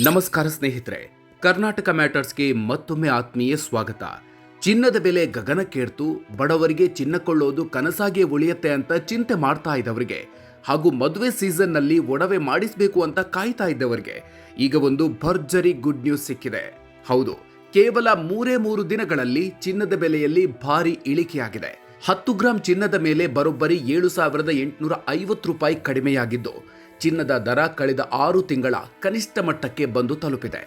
ನಮಸ್ಕಾರ ಸ್ನೇಹಿತರೆ, ಕರ್ನಾಟಕ ಮ್ಯಾಟರ್ಸ್ಗೆ ಮತ್ತೊಮ್ಮೆ ಆತ್ಮೀಯ ಸ್ವಾಗತ. ಚಿನ್ನದ ಬೆಲೆ ಗಗನಕ್ಕೇರ್ತು, ಬಡವರಿಗೆ ಚಿನ್ನ ಕೊಳ್ಳೋದು ಕನಸಾಗಿಯೇ ಉಳಿಯುತ್ತೆ ಅಂತ ಚಿಂತೆ ಮಾಡ್ತಾ ಇದ್ದವರಿಗೆ ಹಾಗೂ ಮದುವೆ ಸೀಸನ್ನಲ್ಲಿ ಒಡವೆ ಮಾಡಿಸಬೇಕು ಅಂತ ಕಾಯ್ತಾ ಇದ್ದವರಿಗೆ ಈಗ ಒಂದು ಭರ್ಜರಿ ಗುಡ್ ನ್ಯೂಸ್ ಸಿಕ್ಕಿದೆ. ಹೌದು, ಕೇವಲ 3 ದಿನಗಳಲ್ಲಿ ಚಿನ್ನದ ಬೆಲೆಯಲ್ಲಿ ಭಾರಿ ಇಳಿಕೆಯಾಗಿದೆ. 10 ಗ್ರಾಂ ಚಿನ್ನದ ಮೇಲೆ ಬರೋಬ್ಬರಿ 7,850 ರೂಪಾಯಿ ಕಡಿಮೆಯಾಗಿದ್ದು, ಚಿನ್ನದ ದರ ಕಳೆದ 6 ತಿಂಗಳ ಕನಿಷ್ಠ ಮಟ್ಟಕ್ಕೆ ಬಂದು ತಲುಪಿದೆ.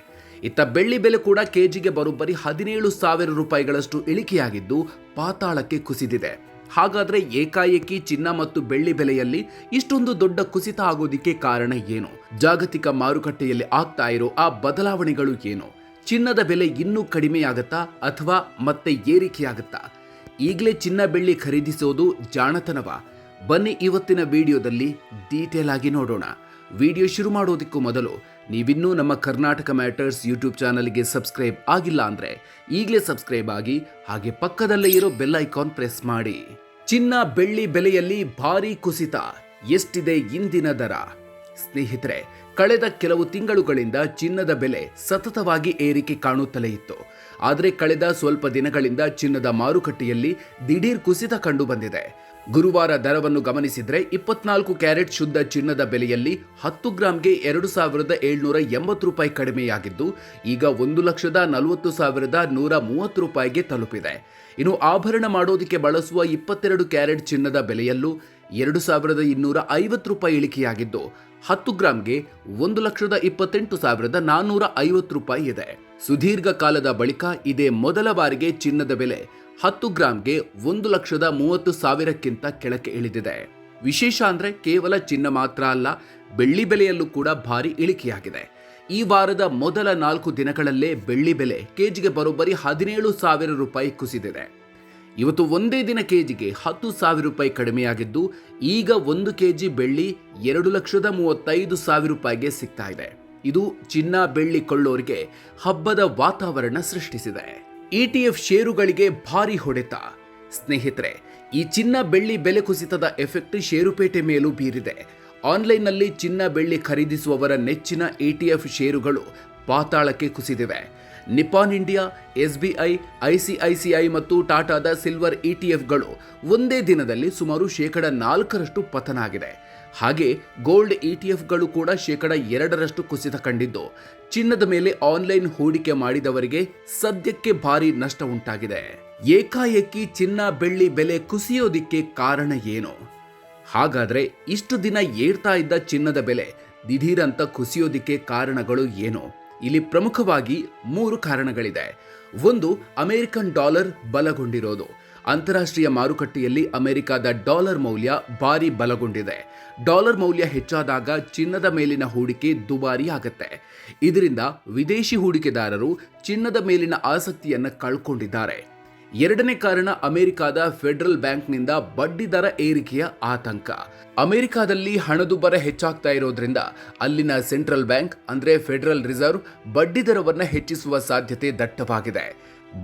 ಇತ್ತ ಬೆಳ್ಳಿ ಬೆಲೆ ಕೂಡ ಕೆಜಿಗೆ ಬರೋಬ್ಬರಿ 17,000 ರೂಪಾಯಿಗಳಷ್ಟು ಇಳಿಕೆಯಾಗಿದ್ದು ಪಾತಾಳಕ್ಕೆ ಕುಸಿದಿದೆ. ಹಾಗಾದ್ರೆ ಏಕಾಏಕಿ ಚಿನ್ನ ಮತ್ತು ಬೆಳ್ಳಿ ಬೆಲೆಯಲ್ಲಿ ಇಷ್ಟೊಂದು ದೊಡ್ಡ ಕುಸಿತ ಆಗೋದಿಕ್ಕೆ ಕಾರಣ ಏನು? ಜಾಗತಿಕ ಮಾರುಕಟ್ಟೆಯಲ್ಲಿ ಆಗ್ತಾ ಇರೋ ಆ ಬದಲಾವಣೆಗಳು ಏನು? ಚಿನ್ನದ ಬೆಲೆ ಇನ್ನೂ ಕಡಿಮೆಯಾಗತ್ತಾ ಅಥವಾ ಮತ್ತೆ ಏರಿಕೆಯಾಗತ್ತಾ? ಈಗಲೇ ಚಿನ್ನ ಬೆಳ್ಳಿ ಖರೀದಿಸೋದು ಜಾಣತನವಾ? ಬನ್ನಿ ಇವತ್ತಿನ ವಿಡಿಯೋದಲ್ಲಿ ಡೀಟೇಲ್ ಆಗಿ ನೋಡೋಣ. ವಿಡಿಯೋ ಶುರು ಮಾಡೋದಕ್ಕೂ ಮೊದಲು ನೀವಿನ್ನೂ ನಮ್ಮ ಕರ್ನಾಟಕ ಮ್ಯಾಟರ್ಸ್ ಯೂಟ್ಯೂಬ್ ಚಾನಲ್ಗೆ ಸಬ್ಸ್ಕ್ರೈಬ್ ಆಗಿಲ್ಲ ಅಂದ್ರೆ ಈಗಲೇ ಸಬ್ಸ್ಕ್ರೈಬ್ ಆಗಿ, ಹಾಗೆ ಪಕ್ಕದಲ್ಲೇ ಇರೋ ಬೆಲ್ ಐಕಾನ್ ಪ್ರೆಸ್ ಮಾಡಿ. ಚಿನ್ನ ಬೆಳ್ಳಿ ಬೆಲೆಯಲ್ಲಿ ಭಾರಿ ಕುಸಿತ, ಎಷ್ಟಿದೆ ಇಂದಿನ ದರ? ಸ್ನೇಹಿತರೆ, ಕಳೆದ ಕೆಲವು ತಿಂಗಳುಗಳಿಂದ ಚಿನ್ನದ ಬೆಲೆ ಸತತವಾಗಿ ಏರಿಕೆ ಕಾಣುತ್ತಲೇ ಇತ್ತು. ಆದರೆ ಕಳೆದ ಸ್ವಲ್ಪ ದಿನಗಳಿಂದ ಚಿನ್ನದ ಮಾರುಕಟ್ಟೆಯಲ್ಲಿ ದಿಢೀರ್ ಕುಸಿತ ಕಂಡು ಬಂದಿದೆ. ಗುರುವಾರ ದರವನ್ನು ಗಮನಿಸಿದ್ರೆ 24 ಕ್ಯಾರೆಟ್ ಶುದ್ಧ ಚಿನ್ನದ ಬೆಲೆಯಲ್ಲಿ 10 ಗ್ರಾಂಗೆ 2,780 ರೂಪಾಯಿ ಕಡಿಮೆಯಾಗಿದ್ದು ಈಗ 1,40,130 ರೂಪಾಯಿಗೆ ತಲುಪಿದೆ. ಇನ್ನು ಆಭರಣ ಮಾಡೋದಕ್ಕೆ ಬಳಸುವ 22 ಕ್ಯಾರೆಟ್ ಚಿನ್ನದ ಬೆಲೆಯಲ್ಲೂ 2,250 ರೂಪಾಯಿ ಇಳಿಕೆಯಾಗಿದ್ದು 10 ಗ್ರಾಂಗೆ 1,28,450 ರೂಪಾಯಿ ಇದೆ. ಸುದೀರ್ಘ ಕಾಲದ ಬಳಿಕ ಇದೇ ಮೊದಲ ಬಾರಿಗೆ ಚಿನ್ನದ ಬೆಲೆ 10 ಗ್ರಾಂಗೆ 1,30,000ಕ್ಕಿಂತ ಕೆಳಕ್ಕೆ ಇಳಿದಿದೆ. ವಿಶೇಷ ಅಂದ್ರೆ ಕೇವಲ ಚಿನ್ನ ಮಾತ್ರ ಅಲ್ಲ, ಬೆಳ್ಳಿ ಬೆಲೆಯಲ್ಲೂ ಕೂಡ ಭಾರಿ ಇಳಿಕೆಯಾಗಿದೆ. ಈ ವಾರದ ಮೊದಲ 4 ದಿನಗಳಲ್ಲೇ ಬೆಳ್ಳಿ ಬೆಲೆ ಕೆಜಿಗೆ ಬರೋಬ್ಬರಿ 17,000 ರೂಪಾಯಿ ಕುಸಿದಿದೆ. ಇವತ್ತು ಒಂದೇ ದಿನ ಕೆಜಿಗೆ 10,000 ರೂಪಾಯಿ ಕಡಿಮೆಯಾಗಿದ್ದು ಈಗ 1 ಕೆಜಿ ಬೆಳ್ಳಿ 2,35,000 ರೂಪಾಯಿಗೆ ಸಿಗ್ತಾ ಇದೆ. ಇದು ಚಿನ್ನ ಬೆಳ್ಳಿ ಕೊಳ್ಳೋರಿಗೆ ಹಬ್ಬದ ವಾತಾವರಣ ಸೃಷ್ಟಿಸಿದೆ. ETF ಷೇರುಗಳಿಗೆ ಭಾರಿ ಹೊಡೆತ. ಸ್ನೇಹಿತರೆ, ಈ ಚಿನ್ನ ಬೆಳ್ಳಿ ಬೆಲೆ ಕುಸಿತದ ಎಫೆಕ್ಟ್ ಷೇರುಪೇಟೆ ಮೇಲೂ ಬೀರಿದೆ. ಆನ್ಲೈನ್ನಲ್ಲಿ ಚಿನ್ನ ಬೆಳ್ಳಿ ಖರೀದಿಸುವವರ ನೆಚ್ಚಿನ ETF ಷೇರುಗಳು ಪಾತಾಳಕ್ಕೆ ಕುಸಿದಿವೆ. ನಿಪಾನ್ ಇಂಡಿಯಾ, SBI, ICICI ಮತ್ತು ಟಾಟಾದ ಸಿಲ್ವರ್ ETFಗಳು ಒಂದೇ ದಿನದಲ್ಲಿ ಸುಮಾರು 4% ಪತನ ಆಗಿದೆ. ಹಾಗೆ ಗೋಲ್ಡ್ ETFಗಳು ಕೂಡ 2% ಕುಸಿತ ಕಂಡಿದ್ದು, ಚಿನ್ನದ ಮೇಲೆ ಆನ್ಲೈನ್ ಹೂಡಿಕೆ ಮಾಡಿದವರಿಗೆ ಸದ್ಯಕ್ಕೆ ಭಾರಿ ನಷ್ಟ ಉಂಟಾಗಿದೆ. ಏಕಾಏಕಿ ಚಿನ್ನ ಬೆಳ್ಳಿ ಬೆಲೆ ಕುಸಿಯೋದಿಕ್ಕೆ ಕಾರಣ ಏನು? ಹಾಗಾದ್ರೆ ಇಷ್ಟು ದಿನ ಏರ್ತಾ ಇದ್ದ ಚಿನ್ನದ ಬೆಲೆ ದಿಢೀರಂತ ಕುಸಿಯೋದಿಕ್ಕೆ ಕಾರಣಗಳು ಏನು? ಇಲ್ಲಿ ಪ್ರಮುಖವಾಗಿ 3 ಕಾರಣಗಳಿದೆ. ಒಂದು, ಅಮೆರಿಕನ್ ಡಾಲರ್ ಬಲಗೊಂಡಿರೋದು. ಅಂತಾರಾಷ್ಟ್ರೀಯ ಮಾರುಕಟ್ಟೆಯಲ್ಲಿ ಅಮೆರಿಕದ ಡಾಲರ್ ಮೌಲ್ಯ ಭಾರಿ ಬಲಗೊಂಡಿದೆ. ಡಾಲರ್ ಮೌಲ್ಯ ಹೆಚ್ಚಾದಾಗ ಚಿನ್ನದ ಮೇಲಿನ ಹೂಡಿಕೆ ದುಬಾರಿ ಆಗುತ್ತೆ. ಇದರಿಂದ ವಿದೇಶಿ ಹೂಡಿಕೆದಾರರು ಚಿನ್ನದ ಮೇಲಿನ ಆಸಕ್ತಿಯನ್ನು ಕಳ್ಕೊಂಡಿದ್ದಾರೆ. ಎರಡನೇ ಕಾರಣ, ಅಮೆರಿಕದ ಫೆಡರಲ್ ಬ್ಯಾಂಕ್ನಿಂದ ಬಡ್ಡಿ ದರ ಏರಿಕೆಯ ಆತಂಕ. ಅಮೆರಿಕದಲ್ಲಿ ಹಣದುಬ್ಬರ ಹೆಚ್ಚಾಗ್ತಾ ಇರೋದ್ರಿಂದ ಅಲ್ಲಿನ ಸೆಂಟ್ರಲ್ ಬ್ಯಾಂಕ್ ಅಂದ್ರೆ ಫೆಡರಲ್ ರಿಸರ್ವ್ ಬಡ್ಡಿ ದರವನ್ನು ಹೆಚ್ಚಿಸುವ ಸಾಧ್ಯತೆ ದಟ್ಟವಾಗಿದೆ.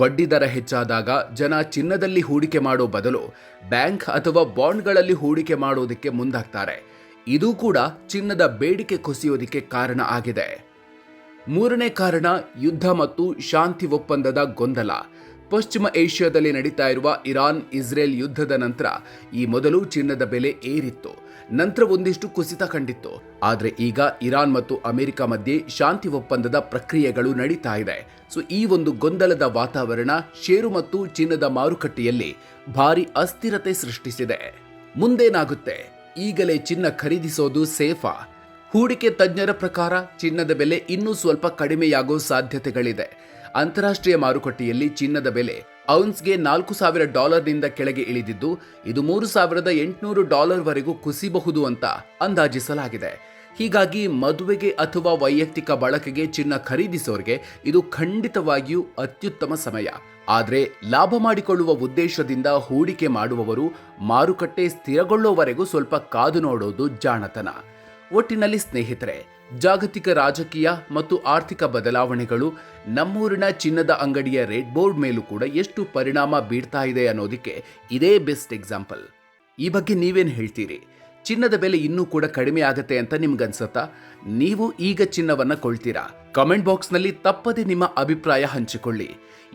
ಬಡ್ಡಿ ದರ ಹೆಚ್ಚಾದಾಗ ಜನ ಚಿನ್ನದಲ್ಲಿ ಹೂಡಿಕೆ ಮಾಡೋ ಬದಲು ಬ್ಯಾಂಕ್ ಅಥವಾ ಬಾಂಡ್ಗಳಲ್ಲಿ ಹೂಡಿಕೆ ಮಾಡೋದಕ್ಕೆ ಮುಂದಾಗ್ತಾರೆ. ಇದು ಕೂಡ ಚಿನ್ನದ ಬೇಡಿಕೆ ಕುಸಿಯೋದಕ್ಕೆ ಕಾರಣ ಆಗಿದೆ. ಮೂರನೇ ಕಾರಣ, ಯುದ್ಧ ಮತ್ತು ಶಾಂತಿ ಒಪ್ಪಂದದ ಗೊಂದಲ. ಪಶ್ಚಿಮ ಏಷ್ಯಾದಲ್ಲಿ ನಡೀತಾ ಇರುವ ಇರಾನ್ ಇಸ್ರೇಲ್ ಯುದ್ಧದ ನಂತರ ಈ ಮೊದಲು ಚಿನ್ನದ ಬೆಲೆ ಏರಿತ್ತು, ನಂತರ ಒಂದಿಷ್ಟು ಕುಸಿತ ಕಂಡಿತ್ತು. ಆದ್ರೆ ಈಗ ಇರಾನ್ ಮತ್ತು ಅಮೆರಿಕ ಮಧ್ಯೆ ಶಾಂತಿ ಒಪ್ಪಂದದ ಪ್ರಕ್ರಿಯೆಗಳು ನಡೀತಾ ಇದೆ. ಸೊ ಈ ಒಂದು ಗೊಂದಲದ ವಾತಾವರಣ ಷೇರು ಮತ್ತು ಚಿನ್ನದ ಮಾರುಕಟ್ಟೆಯಲ್ಲಿ ಭಾರಿ ಅಸ್ಥಿರತೆ ಸೃಷ್ಟಿಸಿದೆ. ಮುಂದೇನಾಗುತ್ತೆ? ಈಗಲೇ ಚಿನ್ನ ಖರೀದಿಸೋದು ಸೇಫಾ? ಹೂಡಿಕೆ ತಜ್ಞರ ಪ್ರಕಾರ ಚಿನ್ನದ ಬೆಲೆ ಇನ್ನೂ ಸ್ವಲ್ಪ ಕಡಿಮೆಯಾಗೋ ಸಾಧ್ಯತೆಗಳಿದೆ. ಅಂತಾರಾಷ್ಟ್ರೀಯ ಮಾರುಕಟ್ಟೆಯಲ್ಲಿ ಚಿನ್ನದ ಬೆಲೆ ಔನ್ಸ್ಗೆ $4,000ನಿಂದ ಕೆಳಗೆ ಇಳಿದಿದ್ದು ಇದು $3,800 ವರೆಗೂ ಕುಸಿಬಹುದು ಅಂತ ಅಂದಾಜಿಸಲಾಗಿದೆ. ಹೀಗಾಗಿ ಮದುವೆಗೆ ಅಥವಾ ವೈಯಕ್ತಿಕ ಬಳಕೆಗೆ ಚಿನ್ನ ಖರೀದಿಸೋರಿಗೆ ಇದು ಖಂಡಿತವಾಗಿಯೂ ಅತ್ಯುತ್ತಮ ಸಮಯ. ಆದರೆ ಲಾಭ ಮಾಡಿಕೊಳ್ಳುವ ಉದ್ದೇಶದಿಂದ ಹೂಡಿಕೆ ಮಾಡುವವರು ಮಾರುಕಟ್ಟೆ ಸ್ಥಿರಗೊಳ್ಳೋವರೆಗೂ ಸ್ವಲ್ಪ ಕಾದು ನೋಡೋದು ಜಾಣತನ. ಒಟ್ಟಿನಲ್ಲಿ ಸ್ನೇಹಿತರೆ, ಜಾಗತಿಕ ರಾಜಕೀಯ ಮತ್ತು ಆರ್ಥಿಕ ಬದಲಾವಣೆಗಳು ನಮ್ಮೂರಿನ ಚಿನ್ನದ ಅಂಗಡಿಯ ರೇಟ್ ಬೋರ್ಡ್ ಮೇಲೂ ಕೂಡ ಎಷ್ಟು ಪರಿಣಾಮ ಬೀರ್ತಾ ಇದೆ ಅನ್ನೋದಕ್ಕೆ ಇದೇ ಬೆಸ್ಟ್ ಎಕ್ಸಾಂಪಲ್. ಈ ಬಗ್ಗೆ ನೀವೇನು ಹೇಳ್ತೀರಿ? ಚಿನ್ನದ ಬೆಲೆ ಇನ್ನೂ ಕೂಡ ಕಡಿಮೆ ಆಗತ್ತೆ ಅಂತ ನಿಮ್ಗನ್ಸತ್ತಾ? ನೀವು ಈಗ ಚಿನ್ನವನ್ನ ಕೊಳ್ತೀರಾ? ಕಾಮೆಂಟ್ ಬಾಕ್ಸ್ನಲ್ಲಿ ತಪ್ಪದೆ ನಿಮ್ಮ ಅಭಿಪ್ರಾಯ ಹಂಚಿಕೊಳ್ಳಿ.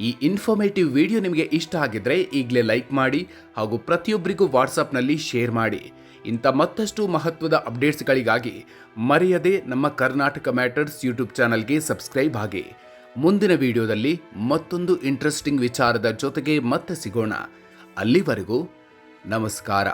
ಈ ಇನ್ಫಾರ್ಮೇಟಿವ್ ವಿಡಿಯೋ ನಿಮಗೆ ಇಷ್ಟ ಆಗಿದ್ರೆ ಈಗಲೇ ಲೈಕ್ ಮಾಡಿ ಹಾಗೂ ಪ್ರತಿಯೊಬ್ಬರಿಗೂ ವಾಟ್ಸಪ್ನಲ್ಲಿ ಶೇರ್ ಮಾಡಿ. ಇಂಥ ಮತ್ತಷ್ಟು ಮಹತ್ವದ ಅಪ್ಡೇಟ್ಸ್ಗಳಿಗಾಗಿ ಮರೆಯದೆ ನಮ್ಮ ಕರ್ನಾಟಕ ಮ್ಯಾಟರ್ಸ್ ಯೂಟ್ಯೂಬ್ ಚಾನಲ್ಗೆ ಸಬ್ಸ್ಕ್ರೈಬ್ ಆಗಿ. ಮುಂದಿನ ವಿಡಿಯೋದಲ್ಲಿ ಮತ್ತೊಂದು ಇಂಟ್ರೆಸ್ಟಿಂಗ್ ವಿಚಾರದ ಜೊತೆಗೆ ಮತ್ತೆ ಸಿಗೋಣ. ಅಲ್ಲಿವರೆಗೂ ನಮಸ್ಕಾರ.